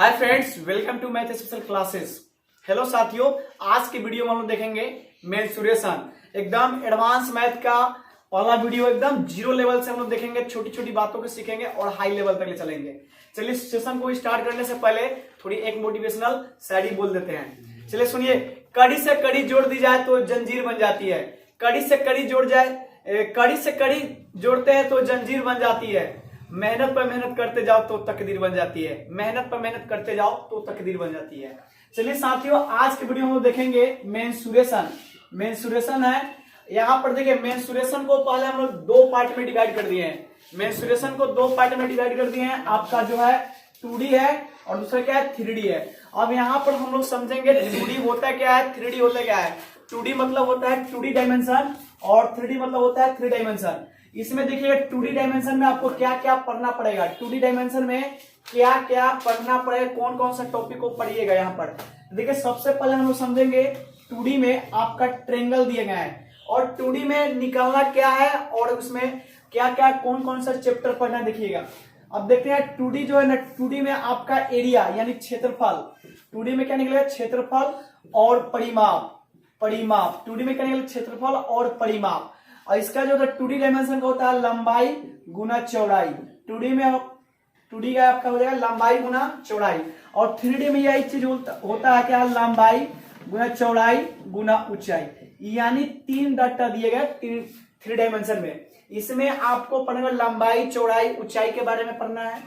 Hi friends, welcome to math special classes. Hello साथियों, आज की वीडियो में हम लोग देखेंगे मेंसुरेशन, एकदम एडवांस मैथ का पहला वीडियो। एकदम जीरो लेवल से हम लोग देखेंगे, छोटी छोटी बातों को सीखेंगे और हाई लेवल तक ले चलेंगे। चलिए सेशन को स्टार्ट करने से पहले थोड़ी एक मोटिवेशनल शायरी बोल देते हैं। चलिए सुनिए। कड़ी से कड़ी जोड़ दी जाए तो जंजीर बन जाती है। कड़ी से कड़ी कड़ी से कड़ी जोड़ते हैं तो जंजीर बन जाती है। मेहनत पर मेहनत करते जाओ तो तकदीर बन जाती है। मेहनत पर मेहनत करते जाओ तो तकदीर बन जाती है। चलिए साथियों, आज के वीडियो में देखेंगे मेंसुरेशन। मेंसुरेशन है, यहाँ पर देखिए मेंसुरेशन को पहले हम लोग दो पार्ट में डिवाइड कर दिए हैं। मेंसुरेशन को दो पार्ट में डिवाइड कर दिए हैं। आपका जो है 2D है और दूसरा क्या है 3D है। अब यहाँ पर हम लोग समझेंगे 2D होता क्या है, 3D होता क्या है। 2D मतलब होता है 2D डायमेंशन और 3D मतलब होता है 3 डायमेंशन। इसमें देखिए 2D डायमेंशन में आपको क्या क्या पढ़ना पड़ेगा। 2D डायमेंशन में क्या क्या पढ़ना पड़ेगा, कौन कौन सा टॉपिक को पढ़िएगा। यहाँ पर देखिए सबसे पहले हम लोग समझेंगे 2D में आपका ट्रेंगल दिए गए हैं और 2D में निकालना क्या है और उसमें क्या क्या कौन कौन सा चैप्टर पढ़ना है देखिएगा। अब देखते हैं 2D जो है ना, 2D में आपका एरिया यानी क्षेत्रफल। 2D में क्या निकलेगा, क्षेत्रफल और परिमाप। 2D में क्या निकलेगा, क्षेत्रफल और परिमाप। और इसका जो 2D डायमेंशन का होता है लंबाई गुना चौड़ाई। 2D का आपका हो जाएगा लंबाई गुना चौड़ाई। और 3D में यही चीज होता है क्या, लंबाई गुना चौड़ाई गुना ऊंचाई। यानी 3 डाटा दिए गए 3 डायमेंशन में। इसमें आपको पढ़ना लंबाई चौड़ाई ऊंचाई के बारे में पढ़ना है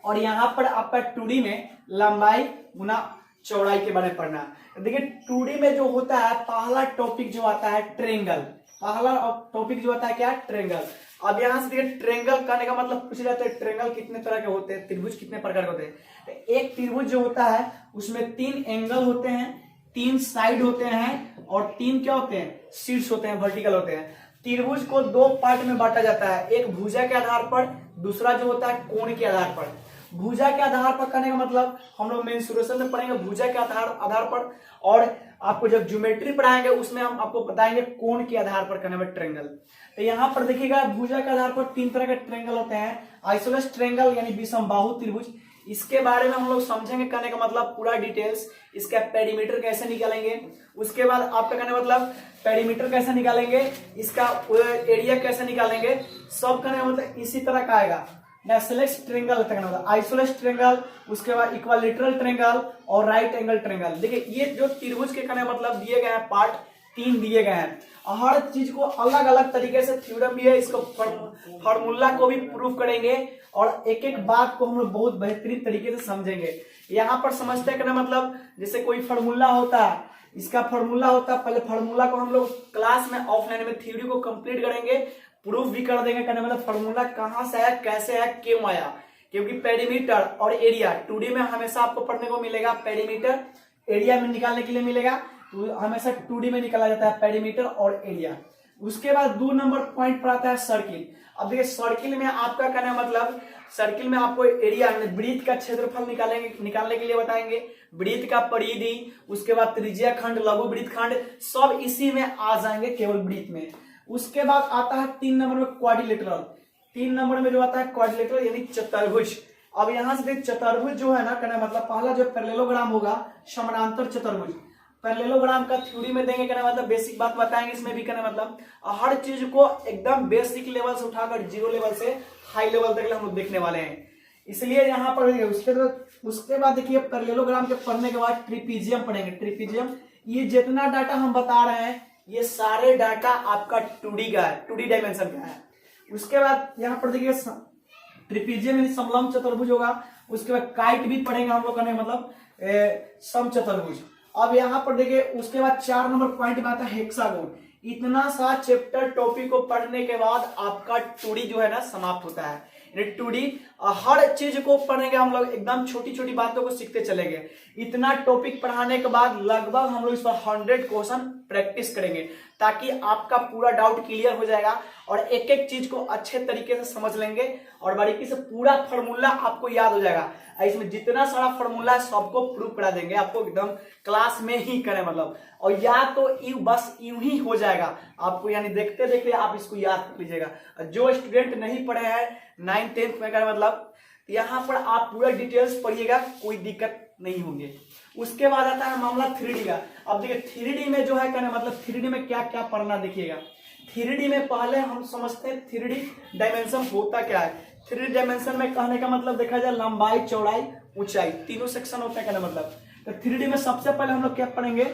और यहाँ पर आपका 2D में लंबाई गुना चौड़ाई के बारे में पढ़ना है। देखिए 2D में जो होता है पहला टॉपिक जो आता है ट्रेंगल। पहला टॉपिक जो आता है क्या, ट्रेंगल। अब यहाँ से देखिए ट्रेंगल करने का मतलब पूछ जाता है ट्रेंगल कितने तरह के होते हैं, त्रिभुज कितने प्रकार के होते हैं। तो एक त्रिभुज जो होता है उसमें 3 एंगल होते हैं, 3 साइड होते हैं और 3 क्या होते हैं, शीर्ष होते हैं, वर्टिकल होते हैं। त्रिभुज को 2 पार्ट में बांटा जाता है, एक भुजा के आधार पर, दूसरा जो होता है कोण के आधार पर। भुजा के आधार पर करने का मतलब हम लोग मेंसुरेशन में पढ़ेंगे भुजा के आधार पर, और आपको जब ज्योमेट्री पढ़ाएंगे उसमें हम आपको बताएंगे कोण के आधार पर करने में ट्रेंगल। तो यहाँ पर देखिएगा भुजा के आधार पर 3 तरह के ट्रेंगल होते हैं। आइसोलेस ट्रेंगल यानी विषमबाहु त्रिभुज, इसके बारे में हम लोग समझेंगे। करने का मतलब पूरा डिटेल्स, इसका पेरीमीटर कैसे निकालेंगे, उसके बाद आपका कहने मतलब पेरीमीटर कैसे निकालेंगे, इसका एरिया कैसे निकालेंगे, सब कहने मतलब इसी तरह का आएगा। नेसलेस ट्रेंगल मतलब आइसोलेस ट्रेंगल, उसके बाद इक्विलैटरल ट्रेंगल और राइट एंगल ट्रेंगल। देखिए ये जो त्रिभुज के कहने मतलब दिए गए हैं पार्ट 3 दिए गए हैं। हर चीज को अलग अलग तरीके से थ्योरम भी है, इसको फॉर्मूला को भी प्रूफ करेंगे और एक एक बात को हम लोग बहुत बेहतरीन तरीके से समझेंगे। यहाँ पर समझते हैं कहने मतलब जैसे कोई फॉर्मूला होता है, इसका फॉर्मूला होता है, पहले फॉर्मूला को हम लोग क्लास में ऑफलाइन में थ्योरी को कंप्लीट करेंगे, प्रूफ भी कर देंगे। कहने मतलब फॉर्मूला कहाँ से आया, कैसे आया, क्यों आया। क्योंकि पेरीमीटर और एरिया 2D में हमेशा आपको पढ़ने को मिलेगा, पेरीमीटर एरिया में निकालने के लिए मिलेगा, तो हमेशा 2D में निकाला जाता है पेरीमीटर और एरिया। उसके बाद 2 नंबर पॉइंट पर आता है सर्किल। अब देखिए सर्किल में आपका कहना मतलब सर्किल में आपको एरिया वृत्त का क्षेत्रफल निकालने के लिए बताएंगे, वृत्त का परिधि, उसके बाद त्रिज्या खंड, लघु वृत्त खंड, सब इसी में आ जाएंगे केवल वृत्त में। उसके बाद आता है 3 नंबर में क्वाड्रिलेटरल। 3 नंबर में जो आता है क्वाड्रिलेटरल यानी चतुर्भुज। अब यहाँ से चतुर्भुज जो है ना, कहना मतलब पहला जो पैरेललोग्राम होगा समानांतर चतुर्भुज। पैरेललोग्राम का थ्योरी में देंगे, कहना मतलब बेसिक बात बताएंगे। इसमें भी कहना मतलब हर चीज को एकदम बेसिक लेवल से उठाकर जीरो लेवल से हाई लेवल तक हम लोग देखने वाले हैं, इसलिए यहाँ पर उसके बाद देखिए पैरेललोग्राम के पढ़ने के बाद ट्रिपीजियम पढ़ेंगे। ट्रिपीजियम, ये जितना डाटा हम बता रहे हैं ये सारे डाटा आपका 2D का है, 2D डायमेंशन का है। उसके बाद यहाँ पर देखिए ट्रिपीजियम यानी समलंब चतुर्भुज होगा। उसके बाद काइट भी पढ़ेंगे हम लोग, करने मतलब समचतुर्भुज। अब यहाँ पर देखिए उसके बाद 4 नंबर पॉइंट में आता है हेक्सागोन। इतना सा चैप्टर टॉपिक को पढ़ने के बाद आपका 2D जो है ना समाप्त होता है। 2D हर चीज को पढ़ेंगे हम लोग, एकदम छोटी छोटी बातों को सीखते चलेंगे। इतना टॉपिक पढ़ाने के बाद लगभग हम लोग इस पर 100 क्वेश्चन प्रैक्टिस करेंगे ताकि आपका पूरा डाउट क्लियर हो जाएगा और एक एक चीज को अच्छे तरीके से समझ लेंगे और बारीकी से पूरा फॉर्मूला आपको याद हो जाएगा। इसमें जितना सारा फॉर्मूला है सबको प्रूफ करा देंगे आपको, एकदम क्लास में ही करें मतलब। और या तो बस यूं ही हो जाएगा आपको, यानी देखते देखते आप इसको याद कर लीजिएगा। जो स्टूडेंट नहीं पढ़े हैं 9th 10th में, कर मतलब यहाँ पर आप पूरा डिटेल्स पढ़िएगा, कोई दिक्कत नहीं होंगे। उसके बाद आता है मामला 3D का। अब देखिए 3D में जो है कहने मतलब 3D में क्या क्या पढ़ना देखिएगा। 3D में पहले हम समझते हैं 3D डायमेंशन होता क्या है। 3D डायमेंशन में कहने का मतलब देखा जाए लंबाई, चौड़ाई, ऊंचाई, तीनों सेक्शन होता है कहने मतलब। तो 3D में सबसे पहले हम लोग क्या पढ़ेंगे,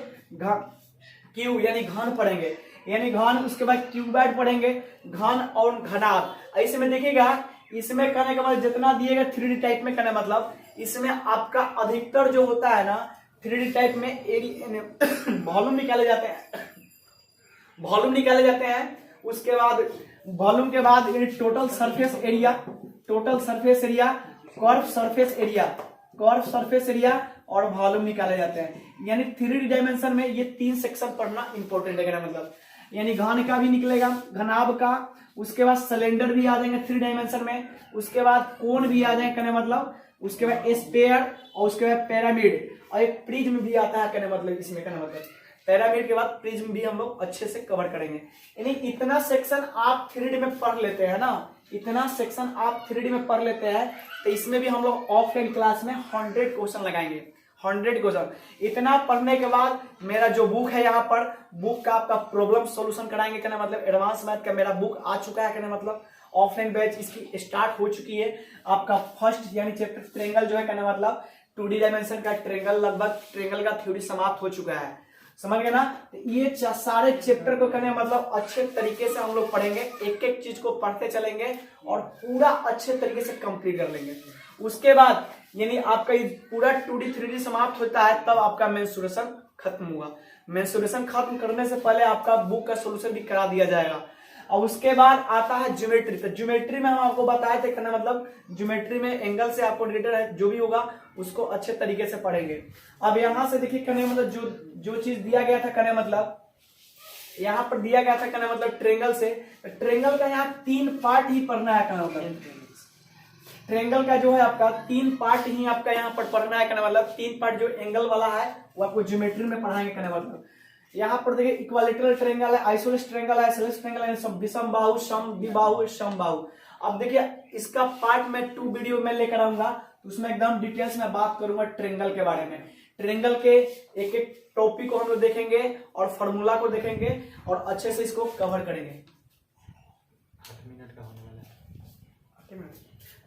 क्यू यानी घन पढ़ेंगे, यानी घन। उसके बाद क्यूबाइड पढ़ेंगे, घन और घनाभ। ऐसे में देखिएगा इसमें कहने का मतलब जितना दिएगा 3D टाइप में कहने मतलब इसमें आपका अधिकतर जो होता है ना 3D टाइप में वॉल्यूम निकाले जाते हैं, वॉल्यूम निकाले जाते हैं। उसके बाद वॉल्यूम के बाद total surface area, total surface area, curve surface area, curve surface area और वॉल्यूम निकाले जाते हैं। यानी 3D डायमेंशन में ये 3 सेक्शन पढ़ना इंपॉर्टेंट है मतलब। यानी घन का भी निकलेगा, घनाभ का, उसके बाद सिलेंडर भी आ जाएंगे 3 डायमेंशन में, उसके बाद कोन भी आ जाएंगे कहने मतलब, उसके बाद स्फीयर और उसके बाद पिरामिड और एक प्रिज्म भी आता है कहने मतलब इसमें कहने मतलब। पिरामिड के बाद प्रिज्म भी हम लोग अच्छे से कवर करेंगे। यानी इतना सेक्शन आप 3D में पढ़ लेते हैं ना, इतना सेक्शन आप 3D में पढ़ लेते हैं तो इसमें भी हम लोग ऑफलाइन क्लास में 100 क्वेश्चन लगाएंगे, 100 क्वेश्चन। इतना पढ़ने के बाद मेरा जो बुक है यहाँ पर, बुक का आपका प्रॉब्लम सॉल्यूशन कराएंगे कहने मतलब। एडवांस मैथ का मेरा बुक आ चुका है कहने मतलब, ऑफलाइन बैच इसकी स्टार्ट हो चुकी है। आपका फर्स्ट यानी चैप्टर ट्रेंगल जो है कहने मतलब 2D डायमेंशन का ट्रेंगल, लगभग ट्रेंगल का थ्योरी समाप्त हो चुका है, समझ गए ना। ये सारे चैप्टर को कहने मतलब अच्छे तरीके से हम लोग पढ़ेंगे, एक एक चीज को पढ़ते चलेंगे और पूरा अच्छे तरीके से कंप्लीट कर लेंगे। उसके बाद यानी आपका ये पूरा 2D 3D समाप्त होता है तब आपका मेंसुरेशन खत्म हुआ। मेंसुरेशन खत्म करने से पहले आपका बुक का सोल्यूशन भी करा दिया जाएगा। और उसके बाद आता है ज्योमेट्री। तो ज्योमेट्री में हम आपको बताए थे कहना मतलब ज्योमेट्री में एंगल से आपको रिलेटेड है जो भी होगा उसको अच्छे तरीके से पढ़ेंगे। अब यहाँ से देखिए कहने मतलब जो चीज दिया गया था कहने मतलब, यहाँ पर दिया गया था कहने मतलब ट्रेंगल से, ट्रेंगल का यहाँ 3 पार्ट ही पढ़ना है कहना मतलब। ट्रेंगल का जो है आपका 3 पार्ट ही आपका यहाँ पर पढ़ना है कहने मतलब। 3 पार्ट जो एंगल वाला है वो आपको ज्योमेट्री में पढ़ाएंगे कहने मतलब। यहाँ पर देखिए इक्वालेटरल ट्रायंगल है, आइसोसेलेस ट्रायंगल है, आइसोसेलेस ट्रायंगल है, विषमबाहु, समद्विबाहु, समबाहु। अब देखिए इसका पार्ट मैं 2 वीडियो में लेकर आऊंगा, उसमें एकदम डिटेल्स में बात करूंगा ट्रायंगल के बारे में। ट्रायंगल के एक एक टॉपिक को हम लोग देखेंगे और फॉर्मूला को देखेंगे और अच्छे से इसको कवर करेंगे।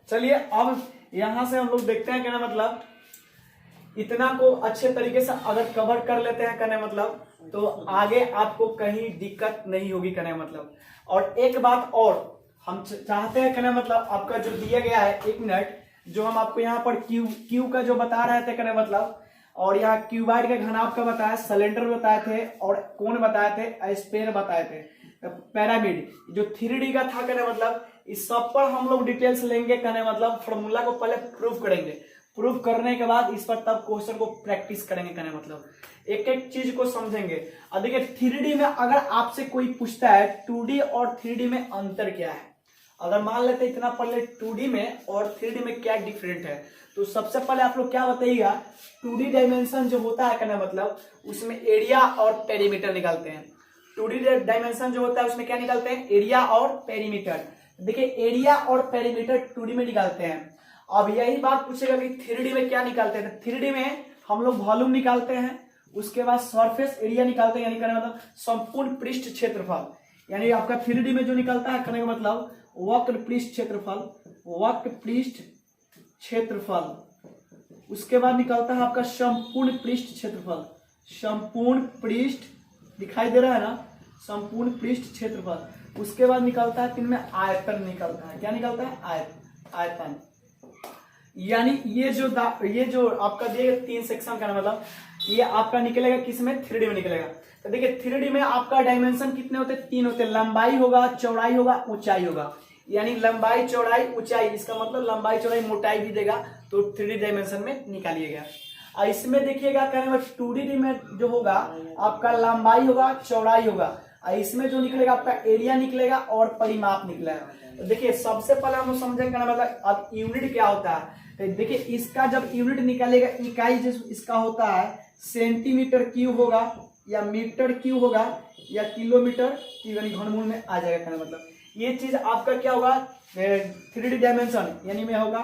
चलिए अब यहां से हम लोग देखते हैं कहना मतलब इतना को अच्छे तरीके से अगर कवर कर लेते हैं कहने मतलब तो आगे आपको कहीं दिक्कत नहीं होगी कहने मतलब। और एक बात और हम चाहते हैं कहने मतलब आपका जो दिया गया है 1 मिनट, जो हम आपको यहाँ पर क्यू का जो बता रहे थे कहने मतलब, और यहाँ क्यूबाइड के घनाभ का बताया, सिलेंडर बताए थे और कोन बताए थे, स्फीयर बताए थे, पिरामिड जो 3D का था कहने मतलब। इस सब पर हम लोग डिटेल्स लेंगे कहने मतलब। फॉर्मूला को पहले प्रूफ करेंगे, प्रूफ करने के बाद इस पर तब क्वेश्चन को प्रैक्टिस करेंगे कहने मतलब। एक एक चीज को समझेंगे। अब देखिए 3D में अगर आपसे कोई पूछता है 2D और 3D में अंतर क्या है, अगर मान लेते इतना पहले 2D में और 3D में क्या डिफरेंट है, तो सबसे पहले आप लोग क्या बताइएगा। 2D डायमेंशन जो होता है कहने मतलब उसमें एरिया और पेरीमीटर निकालते हैं। 2D डायमेंशन जो होता है उसमें क्या निकालते हैं, एरिया और पेरीमीटर। देखिए एरिया और पेरीमीटर 2D में निकालते हैं। अब यही बात पूछेगा कि 3D में क्या निकालते हैं, तो 3D में हम लोग वॉल्यूम निकालते हैं, उसके बाद सरफेस एरिया निकालते हैं, यानी कहने मतलब संपूर्ण पृष्ठ क्षेत्रफल। यानी आपका 3D में जो निकलता है कहने का मतलब वक्र पृष्ठ क्षेत्रफल, वक्र पृष्ठ क्षेत्रफल। उसके बाद निकलता है आपका संपूर्ण पृष्ठ क्षेत्रफल, संपूर्ण पृष्ठ दिखाई दे रहा है ना, संपूर्ण पृष्ठ क्षेत्रफल। उसके बाद निकलता है इनमें आयतन निकलता है। क्या निकलता है, आयतन। यानी ये जो आपका दिए 3 सेक्शन का मतलब ये आपका निकलेगा किसमें, 3D में निकलेगा। तो देखिए 3D में आपका डायमेंशन कितने होते हैं, 3 होते हैं, लंबाई होगा, चौड़ाई होगा, ऊंचाई होगा। यानी लंबाई, चौड़ाई, ऊंचाई, इसका मतलब लंबाई, चौड़ाई, मोटाई भी देगा, तो 3D डायमेंशन में निकालिएगा। और इसमें देखिएगा कहने में 2D में जो होगा आपका लंबाई होगा, चौड़ाई होगा, और इसमें जो निकलेगा आपका एरिया निकलेगा और परिमाप निकलेगा। तो देखिए सबसे पहले हम समझेंगे कहना मतलब अब यूनिट क्या होता है। तो देखिए इसका जब यूनिट निकालेगा, इकाई जो इसका होता है सेंटीमीटर क्यूब होगा या मीटर क्यूब होगा या किलोमीटर क्यूब, यानी घनमूल में आ जाएगा कहना मतलब। ये चीज आपका क्या होगा 3D डायमेंशन यानी में होगा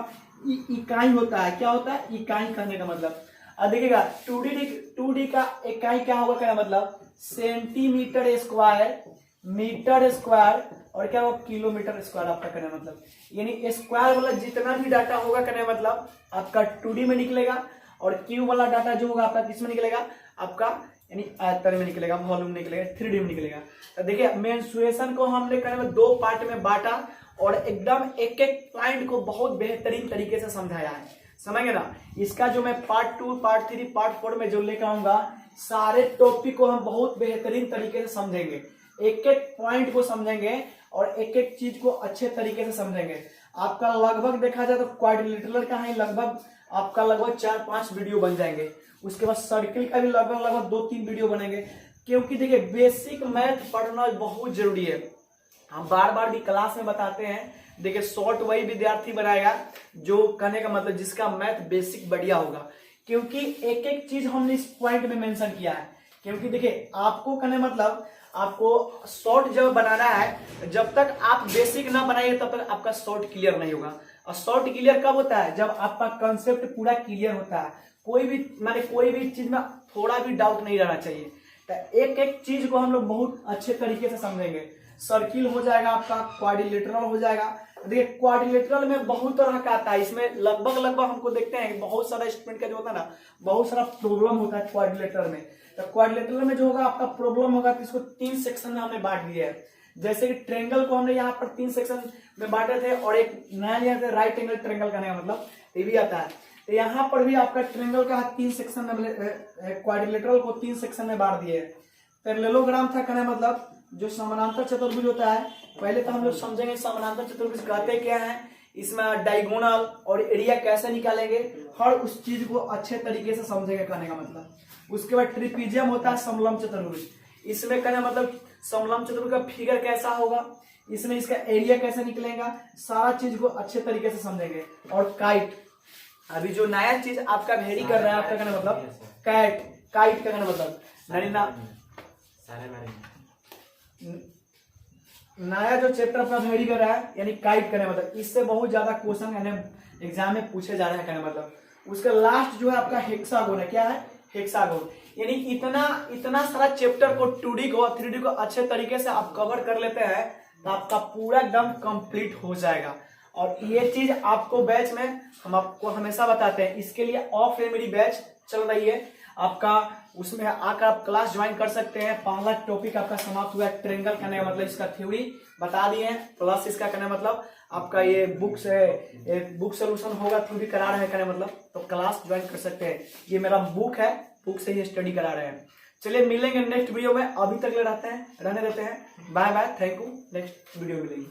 इकाई होता है। क्या होता है? इकाई कहने का मतलब। अब देखिएगा 2D का इकाई क्या होगा, कहना मतलब सेंटीमीटर स्क्वायर, मीटर स्क्वायर और क्या होगा, किलोमीटर स्क्वायर आपका कहना मतलब। यानी स्क्वायर वाला जितना भी डाटा होगा कहने मतलब आपका 2D में निकलेगा, और क्यूब वाला डाटा जो होगा आपका किस में निकलेगा, आपका यानी आयतन में निकलेगा, वॉल्यूम निकलेगा, 3D में निकलेगा। तो देखिए मेंस्ट्रुएशन को हमने कहने में 2 पार्ट में बांटा और एकदम एक एक पॉइंट को बहुत बेहतरीन तरीके से समझाया है, समझेंगे ना। इसका जो मैं पार्ट 2, पार्ट 3, पार्ट 4 में जो लेकर आऊंगा, सारे टॉपिक को हम बहुत बेहतरीन तरीके से समझेंगे, एक एक पॉइंट को समझेंगे और एक एक चीज को अच्छे तरीके से समझेंगे। आपका लगभग देखा जाए तो क्वाड्रिलेटरल का है लगभग आपका लगभग 4-5 वीडियो बन जाएंगे। उसके बाद सर्किल का भी लगभग 2-3 वीडियो बनेंगे, क्योंकि देखिए बेसिक मैथ पढ़ना बहुत जरूरी है। हम बार बार भी क्लास में बताते हैं, देखिए शॉर्ट वही विद्यार्थी बनाएगा जो कहने का मतलब जिसका मैथ बेसिक बढ़िया होगा, क्योंकि एक एक चीज हमने इस पॉइंट में मेंशन किया है। क्योंकि देखिए आपको कहने मतलब आपको शॉर्ट जब बनाना है, जब तक आप बेसिक ना बनाइए तब तक आपका शॉर्ट क्लियर नहीं होगा। और शॉर्ट क्लियर कब होता है? जब आपका कंसेप्ट पूरा क्लियर होता है, कोई भी चीज में थोड़ा भी डाउट नहीं रहना चाहिए। तो एक एक चीज को हम लोग बहुत अच्छे तरीके से समझेंगे। सर्किल हो जाएगा आपका, क्वाड्रिलेटरल हो जाएगा। देखिए क्वाड्रिलेटरल में बहुत तरह का आता है, इसमें लगभग हमको देखते हैं बहुत सारा स्टूडेंट का जो होता है ना, बहुत सारा प्रॉब्लम होता है क्वाड्रिलेटरल में। तो क्वाड्रिलेटरल में जो होगा आपका प्रॉब्लम होगा तो इसको 3 सेक्शन में हमने बांट दिया है। जैसे कि ट्रेंगल को हमने यहाँ पर 3 सेक्शन में बांटे थे, और एक नया लिया था राइट एंगल ट्रेंगल का मतलब ये भी आता है। तो यहाँ पर भी आपका ट्रेंगल का 3 सेक्शन में, क्वाड्रिलेटरल को 3 सेक्शन में बांट दिए। पैरेललोग्राम था कहने मतलब जो समानांतर चतुर्भुज होता है। पहले तो हम लोग समझेंगे समानांतर चतुर्भुज कहते क्या है, इसमें डायगोनल और एरिया कैसे निकालेंगे, हर उस चीज को अच्छे तरीके से समझेंगे कहने का मतलब। उसके बाद ट्रिपीजियम होता है समलंब चतुर्भुज, इसमें कहने मतलब समलंब चतुर्भुज का फिगर कैसा होगा, इसमें इसका एरिया कैसे निकलेगा, सारा चीज को अच्छे तरीके से समझेंगे। और काइट, अभी जो नया चीज आपका वेरी कर रहा है आपका कहने मतलब काइट का कहने मतलब नया जो चैप्टर आपका वेरी कर रहा है यानी काइट करने मतलब, इससे बहुत ज्यादा क्वेश्चन एग्जाम में पूछे जा रहे हैं कहने मतलब। उसका लास्ट जो है आपका हेक्सागोन है। क्या है? हेक्सागोन। यानी इतना सारा चैप्टर को 2D को 3D को अच्छे तरीके से आप कवर कर लेते हैं तो आपका पूरा एकदम कंप्लीट हो जाएगा। और ये चीज आपको बैच में हम आपको हमेशा बताते हैं, इसके लिए ऑफ रेमेडी बैच चल रही है आपका, उसमें आकर आप क्लास ज्वाइन कर सकते हैं। पहला टॉपिक आपका समाप्त हुआ है, ट्रेंगल करने मतलब इसका थ्योरी बता दिए हैं, प्लस इसका करने मतलब आपका ये बुक सोल्यूशन होगा, थ्योरी करा रहे हैं करने मतलब, तो क्लास ज्वाइन कर सकते हैं। ये मेरा बुक है, बुक से ही स्टडी करा रहे हैं। चलिए मिलेंगे नेक्स्ट वीडियो में, अभी तक रहने देते हैं। Bye bye, thank you, next video मिलेगी।